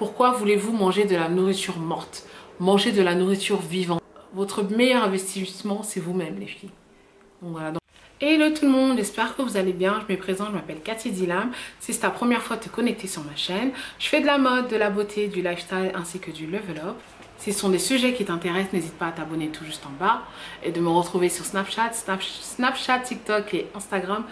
Pourquoi voulez-vous manger de la nourriture morte? Manger de la nourriture vivante. Votre meilleur investissement, c'est vous-même, les filles. Donc voilà. Hello tout le monde, j'espère que vous allez bien. Je me présente, je m'appelle Cathy Dilam. Si c'est ta première fois de te connecter sur ma chaîne, je fais de la mode, de la beauté, du lifestyle ainsi que du level up. Si ce sont des sujets qui t'intéressent, n'hésite pas à t'abonner tout juste en bas et de me retrouver sur Snapchat, TikTok et Instagram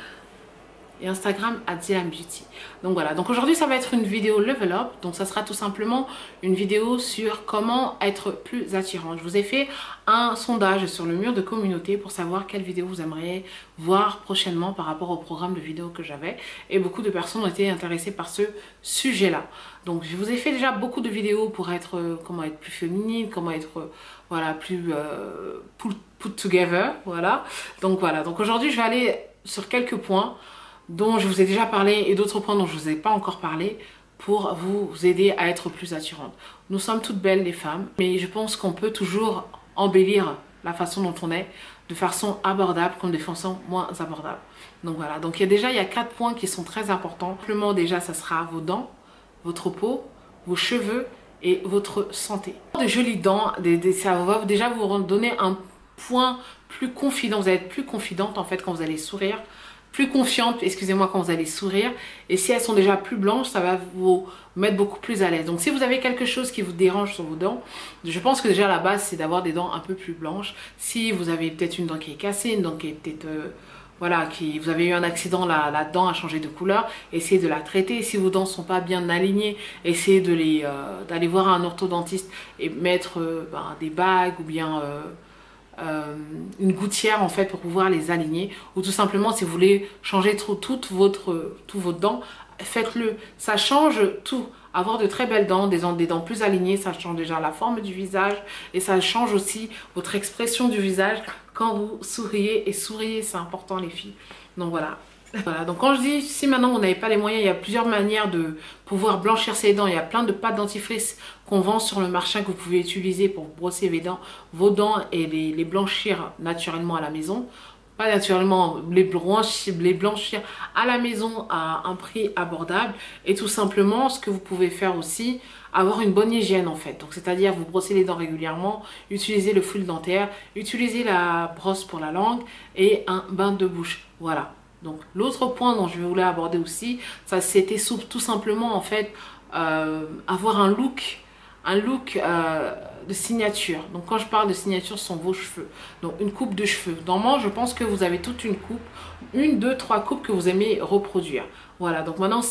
@DilamBeauty. Donc voilà, donc aujourd'hui ça va être une vidéo level up, donc ça sera tout simplement une vidéo sur comment être plus attirante. Je vous ai fait un sondage sur le mur de communauté pour savoir quelle vidéo vous aimeriez voir prochainement par rapport au programme de vidéos que j'avais, et beaucoup de personnes ont été intéressées par ce sujet là. Donc je vous ai fait déjà beaucoup de vidéos pour être comment être plus féminine, comment être voilà plus put together, voilà. Donc aujourd'hui je vais aller sur quelques points dont je vous ai déjà parlé et d'autres points dont je ne vous ai pas encore parlé pour vous aider à être plus attirante. Nous sommes toutes belles les femmes, mais je pense qu'on peut toujours embellir la façon dont on est de façon abordable comme de façon moins abordable. Donc voilà, donc il y a 4 points qui sont très importants. Simplement déjà ça sera vos dents, votre peau, vos cheveux et votre santé. De jolies dents, ça va déjà vous donner un point plus confident, vous allez être plus confidente en fait quand vous allez sourire, plus confiante, excusez-moi, quand vous allez sourire. Et si elles sont déjà plus blanches, ça va vous mettre beaucoup plus à l'aise. Donc si vous avez quelque chose qui vous dérange sur vos dents, je pense que déjà la base c'est d'avoir des dents un peu plus blanches. Si vous avez peut-être une dent qui est cassée, une dent qui est peut-être voilà, vous avez eu un accident, la dent a changé de couleur, essayez de la traiter. Si vos dents ne sont pas bien alignées, essayez d'aller voir un orthodontiste et mettre des bagues ou bien une gouttière en fait pour pouvoir les aligner, ou tout simplement si vous voulez changer toutes vos dents, faites-le. Ça change tout. Avoir de très belles dents, des dents plus alignées, ça change déjà la forme du visage et ça change aussi votre expression du visage quand vous souriez. Et souriez, c'est important les filles. Donc voilà. Voilà, donc quand je dis si maintenant vous n'avez pas les moyens, il y a plusieurs manières de pouvoir blanchir ses dents. Il y a plein de pâtes dentifrice qu'on vend sur le marché que vous pouvez utiliser pour brosser vos dents et les blanchir naturellement à la maison. Pas naturellement, les blanchir à la maison à un prix abordable. Et tout simplement, ce que vous pouvez faire aussi, avoir une bonne hygiène en fait. Donc c'est-à-dire vous brossez les dents régulièrement, utilisez le fil dentaire, utilisez la brosse pour la langue et un bain de bouche. Voilà. Donc l'autre point dont je voulais aborder aussi, ça c'était tout simplement en fait avoir un look de signature. Donc quand je parle de signature, ce sont vos cheveux. Donc une coupe de cheveux. Normalement, je pense que vous avez toute une coupe, 1, 2, 3 coupes que vous aimez reproduire. Voilà, donc maintenant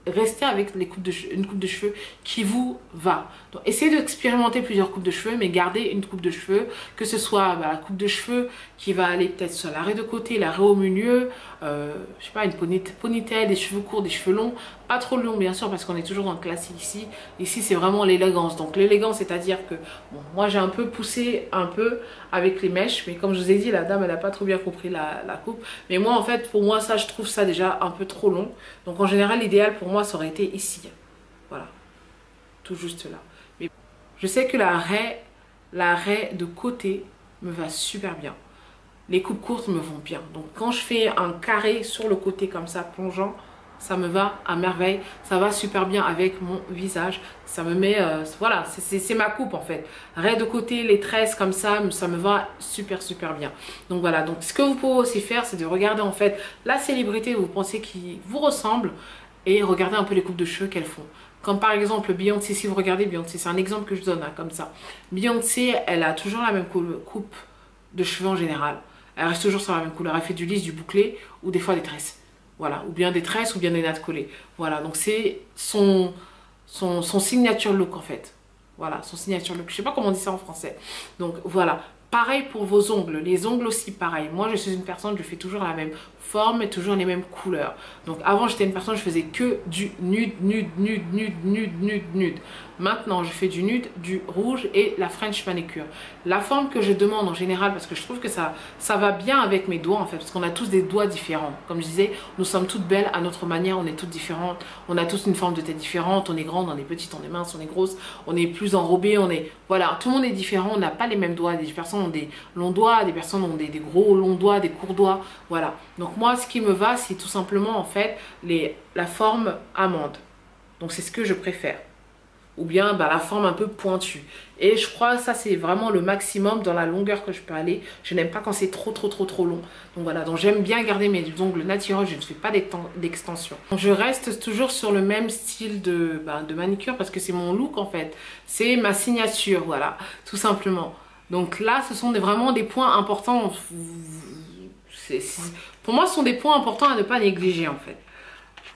restez avec une coupe de cheveux qui vous va. Donc essayez d'expérimenter plusieurs coupes de cheveux, mais gardez une coupe de cheveux, que ce soit la coupe de cheveux qui va aller peut-être sur l'arrêt de côté, l'arrêt au milieu, je sais pas, une ponytail, des cheveux courts, des cheveux longs, pas trop longs bien sûr parce qu'on est toujours dans le classique ici. Ici c'est vraiment l'élégance. Donc l'élégance, c'est-à-dire que bon, moi j'ai un peu poussé avec les mèches, mais comme je vous ai dit, la dame elle n'a pas trop bien compris la coupe. Mais moi en fait, pour moi ça, je trouve ça déjà un peu trop long. Donc en général l'idéal pour moi ça aurait été ici. Voilà, tout juste là. Mais je sais que l'arrêt de côté me va super bien. Les coupes courtes me vont bien. Donc quand je fais un carré sur le côté comme ça, plongeant, ça me va à merveille. Ça va super bien avec mon visage. Ça me met, voilà, c'est ma coupe en fait. Arrêt de côté, les tresses comme ça me va super bien. Donc voilà, donc ce que vous pouvez aussi faire, c'est de regarder en fait la célébrité que vous pensez qui vous ressemble et regarder un peu les coupes de cheveux qu'elles font. Comme par exemple Beyoncé, si vous regardez Beyoncé, c'est un exemple que je donne hein, comme ça. Beyoncé, elle a toujours la même coupe de cheveux en général. Elle reste toujours sur la même couleur. Elle fait du lisse, du bouclé ou des fois des tresses. Voilà, ou bien des tresses ou bien des nattes collées. Voilà, donc c'est son signature look en fait. Voilà, son signature look. Je sais pas comment on dit ça en français. Donc voilà. Pareil pour vos ongles. Les ongles aussi, pareil. Moi, je suis une personne, je fais toujours la même forme et toujours les mêmes couleurs. Donc avant, j'étais une personne, je faisais que du nude. Maintenant, je fais du nude, du rouge et la French manicure. La forme que je demande en général, parce que je trouve que ça va bien avec mes doigts en fait, parce qu'on a tous des doigts différents. Comme je disais, nous sommes toutes belles à notre manière, on est toutes différentes. On a tous une forme de tête différente. On est grande, on est petite, on est mince, on est grosse, on est plus enrobée, voilà, tout le monde est différent. On n'a pas les mêmes doigts. Des personnes ont des longs doigts, des personnes ont des gros longs doigts, des courts doigts. Voilà. Donc moi, ce qui me va, c'est tout simplement en fait la forme amande. Donc c'est ce que je préfère. ou bien bah, la forme un peu pointue. Et je crois que ça c'est vraiment le maximum dans la longueur que je peux aller. Je n'aime pas quand c'est trop long. Donc voilà, donc j'aime bien garder mes ongles naturels, je ne fais pas d'extension. Je reste toujours sur le même style de manicure parce que c'est mon look en fait. C'est ma signature, voilà, tout simplement. Donc là, ce sont vraiment des points importants. Pour moi, ce sont des points importants à ne pas négliger en fait.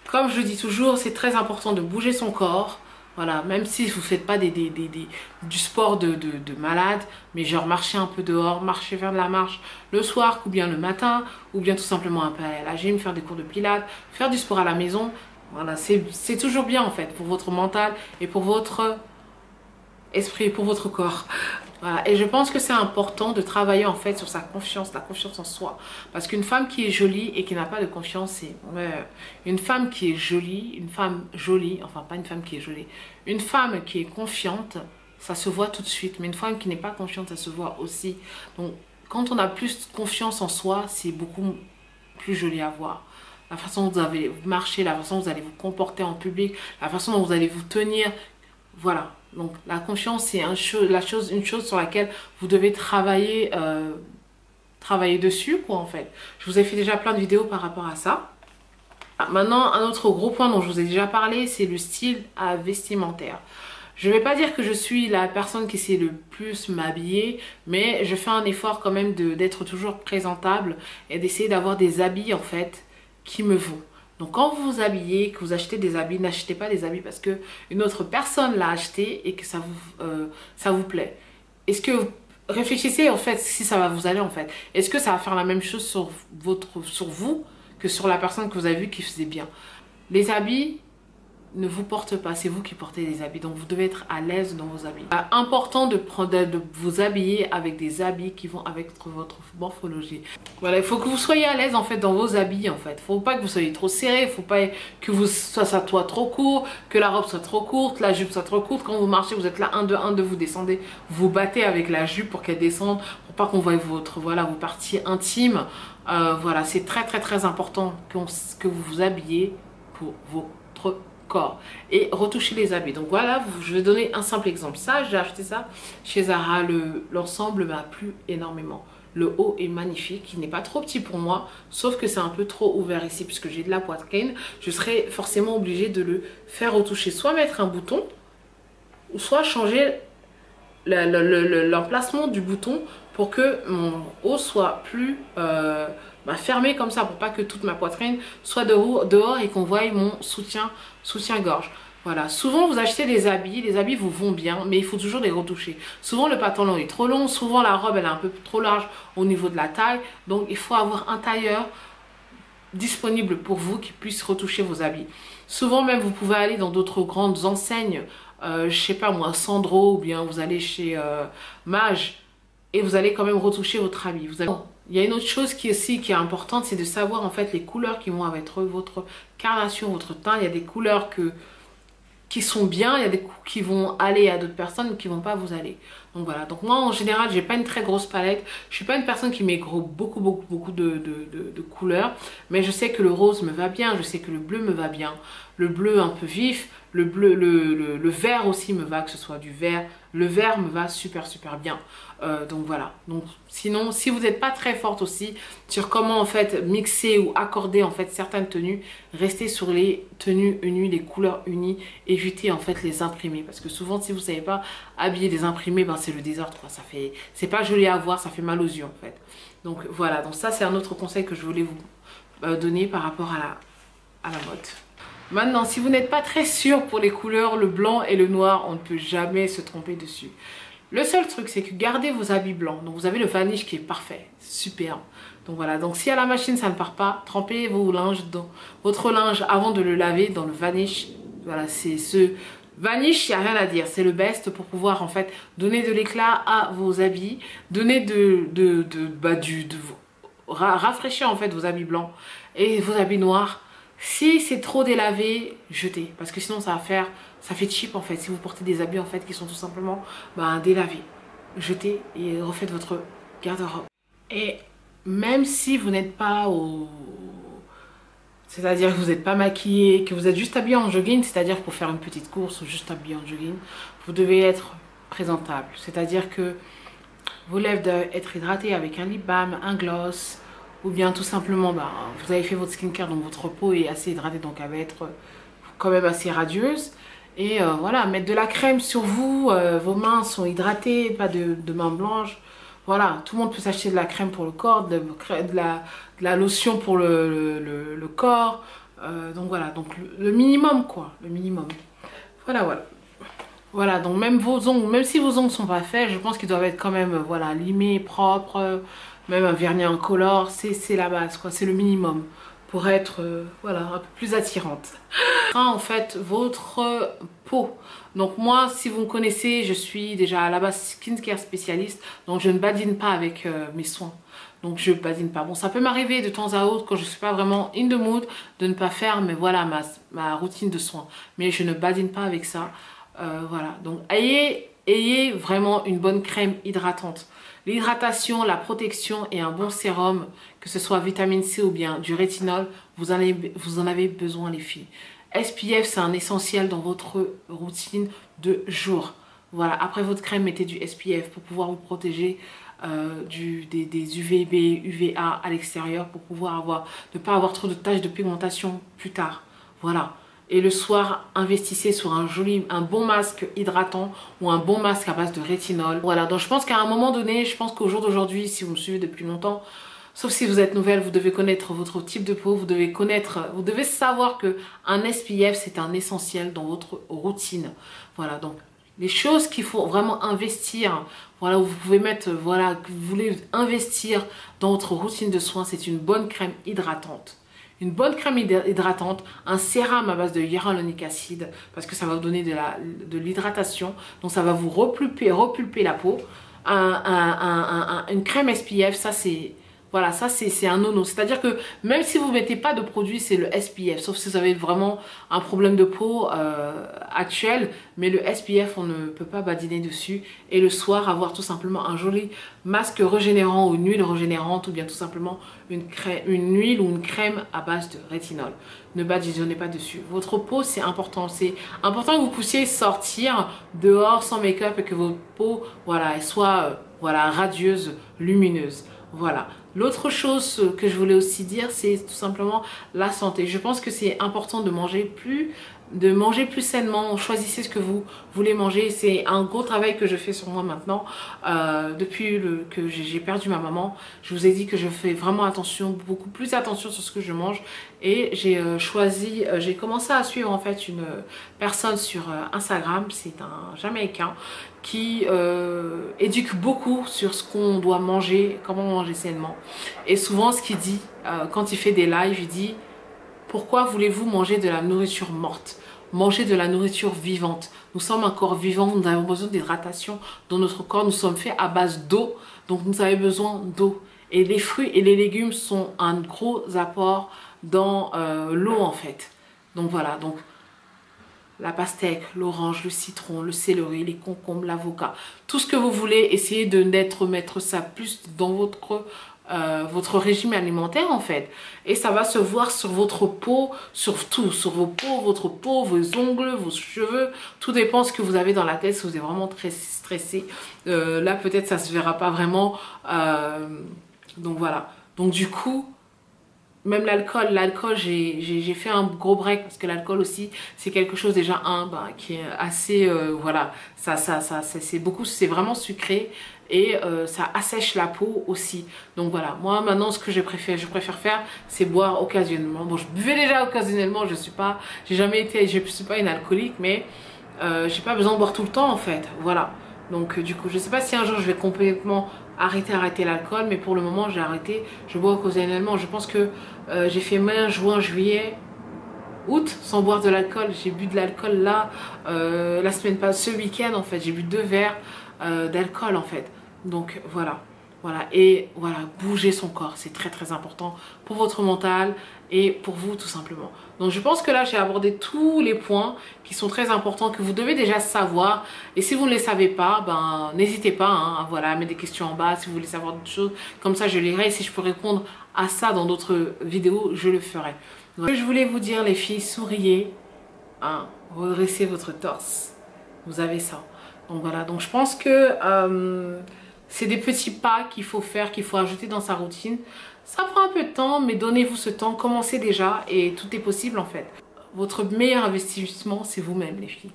Comme je dis toujours, c'est très important de bouger son corps. Voilà, même si vous ne faites pas du sport de malade, mais genre marcher un peu dehors, marcher, faire de la marche le soir ou bien le matin, ou bien tout simplement un peu aller à la gym, faire des cours de pilates, faire du sport à la maison. Voilà, c'est toujours bien en fait pour votre mental et pour votre esprit, pour votre corps. Voilà. Et je pense que c'est important de travailler en fait sur sa confiance, la confiance en soi. Parce qu'une femme qui est jolie et qui n'a pas de confiance, c'est une femme qui est jolie, une femme jolie, enfin pas une femme qui est jolie, une femme qui est confiante, ça se voit tout de suite. Mais une femme qui n'est pas confiante, ça se voit aussi. Donc quand on a plus confiance en soi, c'est beaucoup plus joli à voir. La façon dont vous allez marcher, la façon dont vous allez vous comporter en public, la façon dont vous allez vous tenir. Voilà, donc la confiance c'est une chose sur laquelle vous devez travailler dessus quoi en fait. Je vous ai fait déjà plein de vidéos par rapport à ça. Maintenant, un autre gros point dont je vous ai déjà parlé, c'est le style vestimentaire. Je ne vais pas dire que je suis la personne qui sait le plus m'habiller, mais je fais un effort quand même d'être toujours présentable et d'essayer d'avoir des habits en fait qui me vont. Donc quand vous vous habillez, que vous achetez des habits, n'achetez pas des habits parce que une autre personne l'a acheté et que ça vous plaît. Est-ce que réfléchissez en fait si ça va vous aller en fait. Est-ce que ça va faire la même chose sur vous que sur la personne que vous avez vue qui faisait bien. Les habits ne vous portent pas, c'est vous qui portez les habits, donc vous devez être à l'aise dans vos habits. Important de vous habiller avec des habits qui vont avec votre morphologie. Voilà, il faut que vous soyez à l'aise en fait dans vos habits en fait. Faut pas que vous soyez trop serré, faut pas que ça soit trop court, que la robe soit trop courte, la jupe soit trop courte. Quand vous marchez, vous êtes là, un de vous descendez, vous battez avec la jupe pour qu'elle descende, pour pas qu'on voie vos parties intimes. Voilà, c'est très important que vous vous habillez pour votre corps et retoucher les habits. Donc voilà, je vais donner un simple exemple. Ça, j'ai acheté ça chez Zara. L'ensemble m'a plu énormément. Le haut est magnifique, il n'est pas trop petit pour moi, sauf que c'est un peu trop ouvert ici puisque j'ai de la poitrine. Je serai forcément obligée de le faire retoucher, soit mettre un bouton ou soit changer l'emplacement du bouton pour que mon haut soit plus fermé comme ça, pour pas que toute ma poitrine soit dehors et qu'on voie mon soutien-gorge. Voilà, souvent vous achetez des habits, les habits vous vont bien, mais il faut toujours les retoucher. Souvent le pantalon est trop long, souvent la robe elle est un peu trop large au niveau de la taille, donc il faut avoir un tailleur disponible pour vous qui puisse retoucher vos habits. Souvent même vous pouvez aller dans d'autres grandes enseignes, je sais pas moi, Sandro, ou bien vous allez chez Mage et vous allez quand même retoucher votre habit. Il y a une autre chose qui est importante, c'est de savoir en fait les couleurs qui vont avec votre carnation, votre teint. Il y a des couleurs qui sont bien, il y a des coups qui vont aller à d'autres personnes mais qui vont pas vous aller. Donc voilà, donc moi en général j'ai pas une très grosse palette, je suis pas une personne qui met beaucoup de couleurs, mais je sais que le rose me va bien, je sais que le bleu me va bien, le bleu un peu vif, le vert aussi me va, que ce soit du vert, le vert me va super bien. Donc voilà, donc sinon si vous n'êtes pas très forte aussi sur comment en fait mixer ou accorder en fait certaines tenues, restez sur les tenues unies, les couleurs unies, évitez en fait les imprimés parce que souvent si vous savez pas habiller des imprimés, ben c'est le désordre quoi. C'est pas joli à voir, ça fait mal aux yeux en fait. Donc voilà, donc ça c'est un autre conseil que je voulais vous donner par rapport à la mode. Maintenant, si vous n'êtes pas très sûr pour les couleurs, le blanc et le noir, on ne peut jamais se tromper dessus. Le seul truc, c'est que gardez vos habits blancs. Donc vous avez le vanish qui est parfait, superbe. Donc voilà, donc si à la machine ça ne part pas, trempez votre linge avant de le laver dans le vanish. Voilà, c'est ce vanish, il n'y a rien à dire. C'est le best pour pouvoir en fait donner de l'éclat à vos habits, donner rafraîchir en fait vos habits blancs et vos habits noirs. Si c'est trop délavé, jetez. Parce que sinon ça fait cheap en fait. Si vous portez des habits en fait qui sont tout simplement délavés, jetez et refaites votre garde-robe. Et même si vous n'êtes pas c'est-à-dire que vous n'êtes pas maquillé, que vous êtes juste habillé en jogging, c'est-à-dire pour faire une petite course ou juste habillé en jogging, vous devez être présentable. C'est-à-dire que vos lèvres doivent être hydratées avec un lip balm, un gloss, ou bien tout simplement, vous avez fait votre skincare, donc votre peau est assez hydratée, donc elle va être quand même assez radieuse. Et voilà, mettre de la crème sur vous, vos mains sont hydratées, pas de mains blanches. Voilà, tout le monde peut s'acheter de la crème pour le corps, de la lotion pour le corps. Donc voilà, donc le minimum quoi, le minimum. Voilà, voilà. Voilà, donc même vos ongles, même si vos ongles sont pas faits, je pense qu'ils doivent être quand même, voilà, limés, propres, même un vernis incolore, c'est la base, quoi, c'est le minimum pour être, voilà, un peu plus attirante. En fait, votre peau. Donc moi, si vous me connaissez, je suis déjà à la base skincare spécialiste, donc je ne badine pas avec mes soins. Donc je badine pas. Bon, ça peut m'arriver de temps à autre quand je suis pas vraiment in the mood de ne pas faire, mais voilà, ma routine de soins. Mais je ne badine pas avec ça. Voilà, donc ayez vraiment une bonne crème hydratante. L'hydratation, la protection et un bon sérum, que ce soit vitamine C ou bien du rétinol, vous en avez besoin les filles. SPF, c'est un essentiel dans votre routine de jour. Voilà, après votre crème, mettez du SPF pour pouvoir vous protéger des UVB, UVA à l'extérieur pour pouvoir ne pas avoir trop de taches de pigmentation plus tard. Voilà. Et le soir, investissez sur un bon masque hydratant ou un bon masque à base de rétinol. Voilà, donc je pense qu'à un moment donné, je pense qu'au jour d'aujourd'hui, si vous me suivez depuis longtemps, sauf si vous êtes nouvelle, vous devez connaître votre type de peau, vous devez savoir que un SPF, c'est un essentiel dans votre routine. Voilà, donc les choses qu'il faut vraiment investir, voilà, où vous pouvez mettre, voilà, que vous voulez investir dans votre routine de soins, c'est une bonne crème hydratante. Une bonne crème hydratante, un sérum à base de hyaluronique acide, parce que ça va vous donner de l'hydratation, donc ça va vous repulper la peau. Une crème SPF, ça c'est... Voilà, ça c'est un no-no. C'est-à-dire que même si vous ne mettez pas de produit, c'est le SPF. Sauf si vous avez vraiment un problème de peau actuel. Mais le SPF, on ne peut pas badiner dessus. Et le soir, avoir tout simplement un joli masque régénérant ou une huile régénérante. Ou bien tout simplement une huile ou une crème à base de rétinol. Ne badigeonnez pas dessus. Votre peau, c'est important. C'est important que vous puissiez sortir dehors sans make-up et que votre peau, voilà, elle soit voilà, radieuse, lumineuse. Voilà. L'autre chose que je voulais aussi dire, c'est tout simplement la santé. Je pense que c'est important de manger plus sainement. Choisissez ce que vous voulez manger. C'est un gros travail que je fais sur moi maintenant. Depuis que j'ai perdu ma maman, je vous ai dit que je fais vraiment attention, beaucoup plus attention sur ce que je mange. Et j'ai commencé à suivre en fait une personne sur Instagram. C'est un Jamaïcain qui éduque beaucoup sur ce qu'on doit manger, comment manger sainement. Et souvent ce qu'il dit, quand il fait des lives, il dit « Pourquoi voulez-vous manger de la nourriture morte ? Manger de la nourriture vivante. Nous sommes un corps vivant, nous avons besoin d'hydratation dans notre corps, nous sommes faits à base d'eau, donc nous avons besoin d'eau. Et les fruits et les légumes sont un gros apport dans l'eau en fait. Donc voilà, donc la pastèque, l'orange, le citron, le céleri, les concombres, l'avocat, tout ce que vous voulez, essayez de mettre ça plus dans votre régime alimentaire en fait. Et ça va se voir sur votre peau, sur tout, sur votre peau, vos ongles, vos cheveux, tout dépend ce que vous avez dans la tête. Si vous êtes vraiment très stressé, là peut-être ça se verra pas vraiment. Donc voilà, donc du coup... Même l'alcool, j'ai fait un gros break parce que l'alcool aussi, c'est quelque chose déjà qui est assez, voilà, c'est vraiment sucré et ça assèche la peau aussi. Donc voilà, moi maintenant ce que je préfère faire, c'est boire occasionnellement. Bon, je buvais déjà occasionnellement, je suis pas une alcoolique, mais j'ai pas besoin de boire tout le temps en fait, voilà. Donc du coup, je sais pas si un jour je vais complètement arrêter l'alcool, mais pour le moment j'ai arrêté, je bois occasionnellement. Je pense que j'ai fait mai, juin, juillet, août sans boire de l'alcool. J'ai bu de l'alcool là, la semaine passée, ce week-end en fait, j'ai bu 2 verres d'alcool en fait. Donc voilà. Voilà, et voilà, bouger son corps, c'est très très important pour votre mental et pour vous tout simplement. Donc je pense que là j'ai abordé tous les points qui sont très importants, que vous devez déjà savoir. Et si vous ne les savez pas, ben n'hésitez pas voilà, à mettre des questions en bas si vous voulez savoir d'autres choses. Comme ça je lirai, et si je peux répondre à ça dans d'autres vidéos, je le ferai. Je voulais vous dire, les filles, souriez, hein, redressez votre torse. Vous avez ça. Donc voilà, donc je pense que c'est des petits pas qu'il faut faire, qu'il faut ajouter dans sa routine. Ça prend un peu de temps, mais donnez-vous ce temps, commencez déjà et tout est possible en fait. Votre meilleur investissement, c'est vous-même les filles.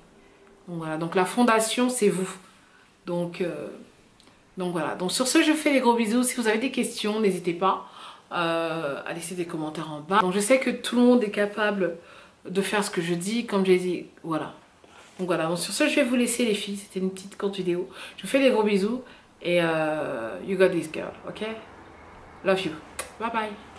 Donc voilà, donc la fondation, c'est vous. Donc voilà, donc sur ce, je fais des gros bisous. Si vous avez des questions, n'hésitez pas à laisser des commentaires en bas. Donc je sais que tout le monde est capable de faire ce que je dis, comme j'ai dit, voilà. Donc voilà, donc sur ce, je vais vous laisser les filles. C'était une petite courte vidéo. Je vous fais des gros bisous et you got this girl, ok? Love you. Bye bye.